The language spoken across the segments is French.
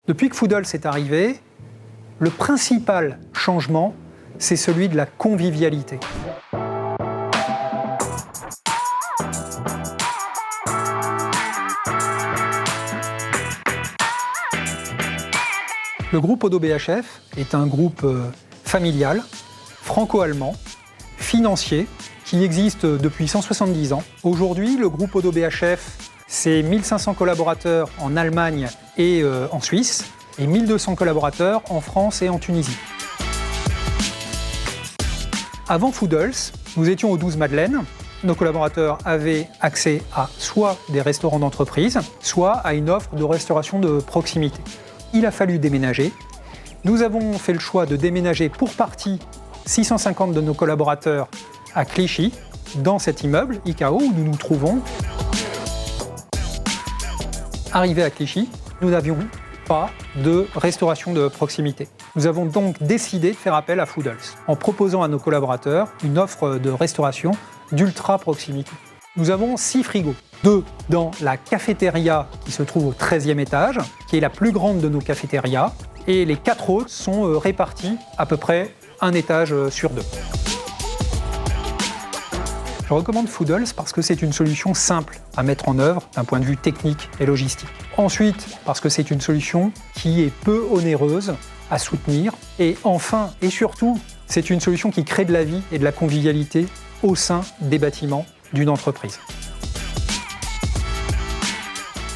Depuis que Foodles est arrivé, le principal changement, c'est celui de la convivialité. Le groupe Odo BHF est un groupe familial, franco-allemand, financier, qui existe depuis 170 ans. Aujourd'hui, le groupe Odo BHF, c'est 1500 collaborateurs en Allemagne et en Suisse, et 1200 collaborateurs en France et en Tunisie. Avant Foodles, nous étions au 12 Madeleine. Nos collaborateurs avaient accès à soit des restaurants d'entreprise, soit à une offre de restauration de proximité. Il a fallu déménager. Nous avons fait le choix de déménager pour partie 650 de nos collaborateurs à Clichy, dans cet immeuble ICAO où nous nous trouvons. Arrivés à Clichy, nous n'avions pas de restauration de proximité. Nous avons donc décidé de faire appel à Foodles en proposant à nos collaborateurs une offre de restauration d'ultra proximité. Nous avons 6 frigos, 2 dans la cafétéria qui se trouve au 13e étage, qui est la plus grande de nos cafétérias, et les 4 autres sont répartis à peu près un étage sur 2. Je recommande Foodles parce que c'est une solution simple à mettre en œuvre d'un point de vue technique et logistique. Ensuite, parce que c'est une solution qui est peu onéreuse à soutenir. Et enfin, et surtout, c'est une solution qui crée de la vie et de la convivialité au sein des bâtiments d'une entreprise.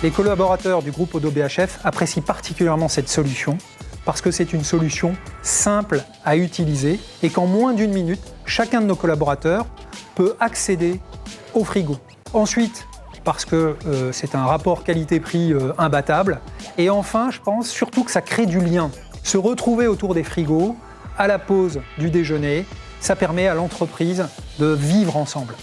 Les collaborateurs du groupe Odo BHF apprécient particulièrement cette solution parce que c'est une solution simple à utiliser et qu'en moins d'une minute, chacun de nos collaborateurs peut accéder au frigo. Ensuite, parce que c'est un rapport qualité-prix imbattable. Et enfin, je pense surtout que ça crée du lien. Se retrouver autour des frigos, à la pause du déjeuner, ça permet à l'entreprise de vivre ensemble.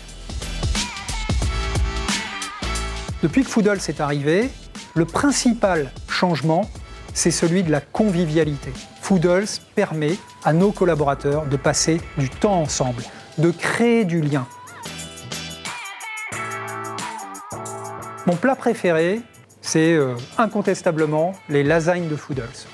Depuis que Foodles est arrivé, le principal changement, c'est celui de la convivialité. Foodles permet à nos collaborateurs de passer du temps ensemble, de créer du lien. Mon plat préféré, c'est incontestablement les lasagnes de Foodles.